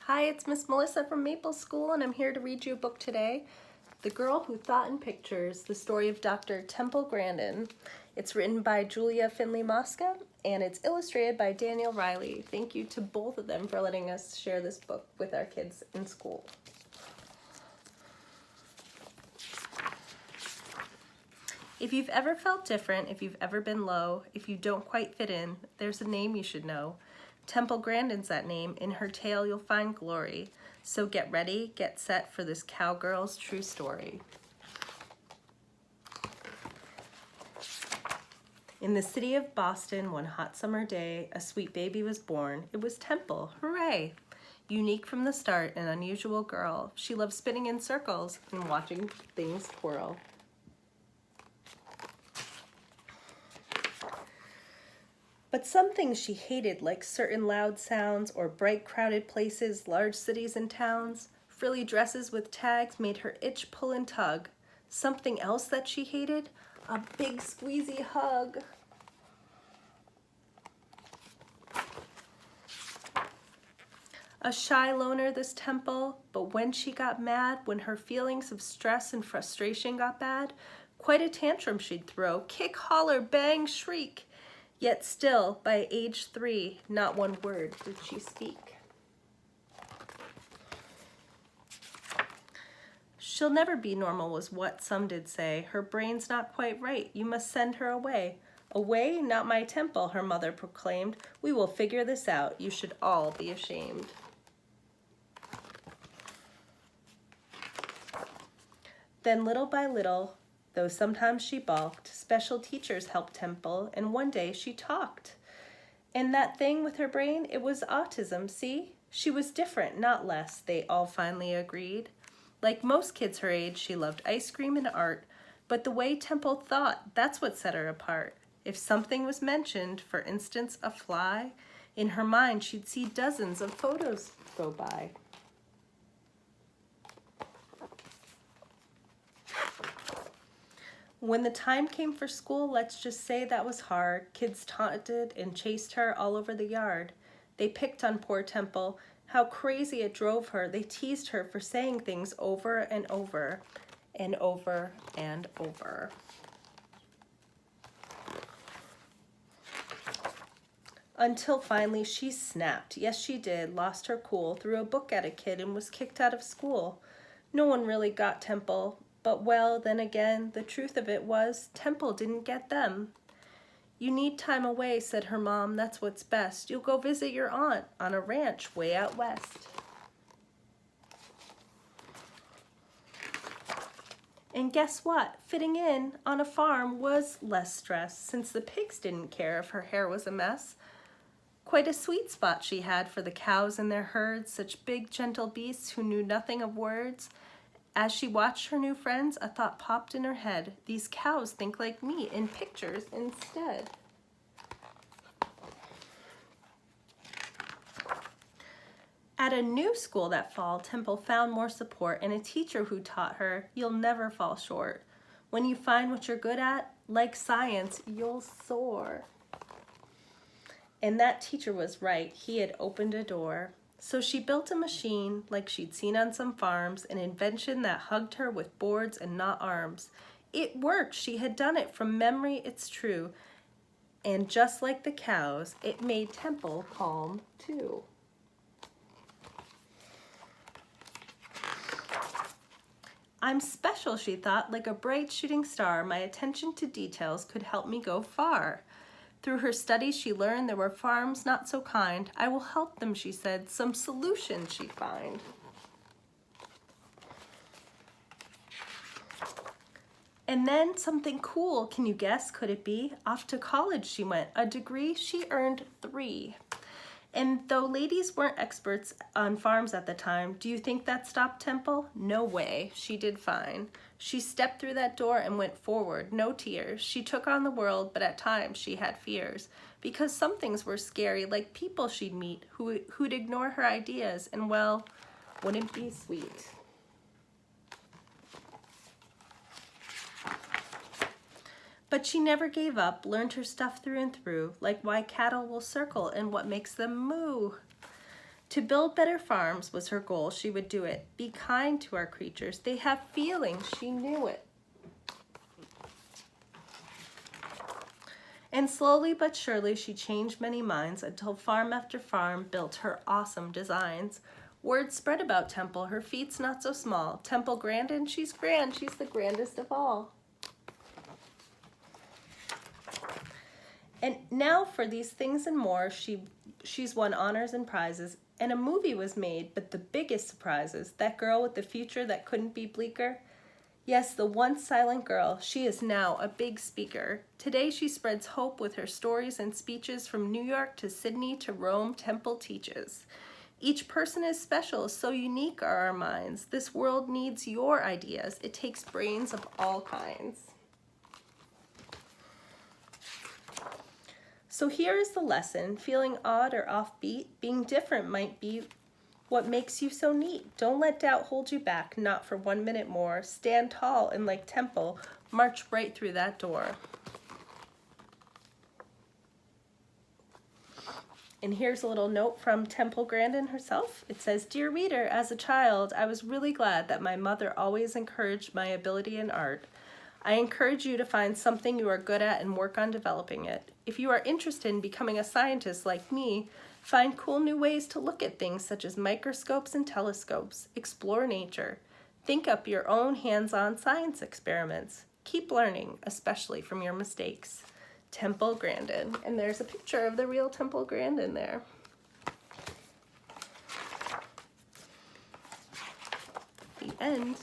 Hi, it's Miss Melissa from Maple School, and I'm here to read you a book today, The Girl Who Thought in Pictures, the story of Dr. Temple Grandin. It's written by Julia Finley Mosca, and it's illustrated by Daniel Riley. Thank you to both of them for letting us share this book with our kids in school. If you've ever felt different, if you've ever been low, if you don't quite fit in, there's a name you should know. Temple Grandin's that name. In her tale you'll find glory. So get ready, get set for this cowgirl's true story. In the city of Boston, one hot summer day, a sweet baby was born. It was Temple. Hooray! Unique from the start, an unusual girl. She loved spinning in circles and watching things twirl. But some things she hated, like certain loud sounds or bright crowded places, large cities and towns. Frilly dresses with tags made her itch, pull, and tug. Something else that she hated? A big squeezy hug. A shy loner, this Temple, but when she got mad, when her feelings of stress and frustration got bad, quite a tantrum she'd throw, kick, holler, bang, shriek. Yet still, by age 3, not one word did she speak. She'll never be normal was what some did say. Her brain's not quite right. You must send her away. Away? Not my Temple, her mother proclaimed. We will figure this out. You should all be ashamed. Then little by little, though sometimes she balked, special teachers helped Temple, and one day she talked. And that thing with her brain, it was autism, see? She was different, not less, they all finally agreed. Like most kids her age, she loved ice cream and art, but the way Temple thought, that's what set her apart. If something was mentioned, for instance, a fly, in her mind she'd see dozens of photos go by. When the time came for school, let's just say that was hard. Kids taunted and chased her all over the yard. They picked on poor Temple. How crazy it drove her. They teased her for saying things over and over and over and over. Until finally she snapped. Yes, she did. Lost her cool, threw a book at a kid, and was kicked out of school. No one really got Temple. But well, then again, the truth of it was, Temple didn't get them. You need time away, said her mom, that's what's best. You'll go visit your aunt on a ranch way out west. And guess what? Fitting in on a farm was less stress, since the pigs didn't care if her hair was a mess. Quite a sweet spot she had for the cows in their herds, such big, gentle beasts who knew nothing of words. As she watched her new friends, a thought popped in her head. These cows think like me in pictures instead. At a new school that fall, Temple found more support and a teacher who taught her, you'll never fall short. When you find what you're good at, like science, you'll soar. And that teacher was right. He had opened a door. So she built a machine like she'd seen on some farms, an invention that hugged her with boards and not arms. It worked. She had done it from memory, it's true. And just like the cows, it made Temple calm too. I'm special, she thought, like a bright shooting star. My attention to details could help me go far. Through her studies, she learned there were farms not so kind. I will help them, she said. Some solution she'd find. And then something cool, can you guess, could it be? Off to college she went. A degree, she earned 3. And though ladies weren't experts on farms at the time, do you think that stopped Temple? No way, she did fine. She stepped through that door and went forward, no tears. She took on the world, but at times she had fears. Because some things were scary, like people she'd meet who'd ignore her ideas, and well, wouldn't be sweet. But she never gave up, learned her stuff through and through, like why cattle will circle and what makes them moo. To build better farms was her goal. She would do it. Be kind to our creatures. They have feelings. She knew it. And slowly but surely she changed many minds until farm after farm built her awesome designs. Word spread about Temple. Her feet's not so small. Temple Grandin, she's grand. She's the grandest of all. And now for these things and more, she's won honors and prizes. And a movie was made, but the biggest surprise is that girl with the future that couldn't be bleaker. Yes, the once silent girl, she is now a big speaker. Today she spreads hope with her stories and speeches. From New York to Sydney to Rome, Temple teaches. Each person is special, so unique are our minds. This world needs your ideas. It takes brains of all kinds. So here is the lesson. Feeling odd or offbeat, being different might be what makes you so neat. Don't let doubt hold you back, not for 1 minute more. Stand tall and like Temple, march right through that door. And here's a little note from Temple Grandin herself. It says, "Dear reader, as a child, I was really glad that my mother always encouraged my ability in art. I encourage you to find something you are good at and work on developing it. If you are interested in becoming a scientist like me, find cool new ways to look at things such as microscopes and telescopes. Explore nature. Think up your own hands-on science experiments. Keep learning, especially from your mistakes." Temple Grandin. And there's a picture of the real Temple Grandin there. The end.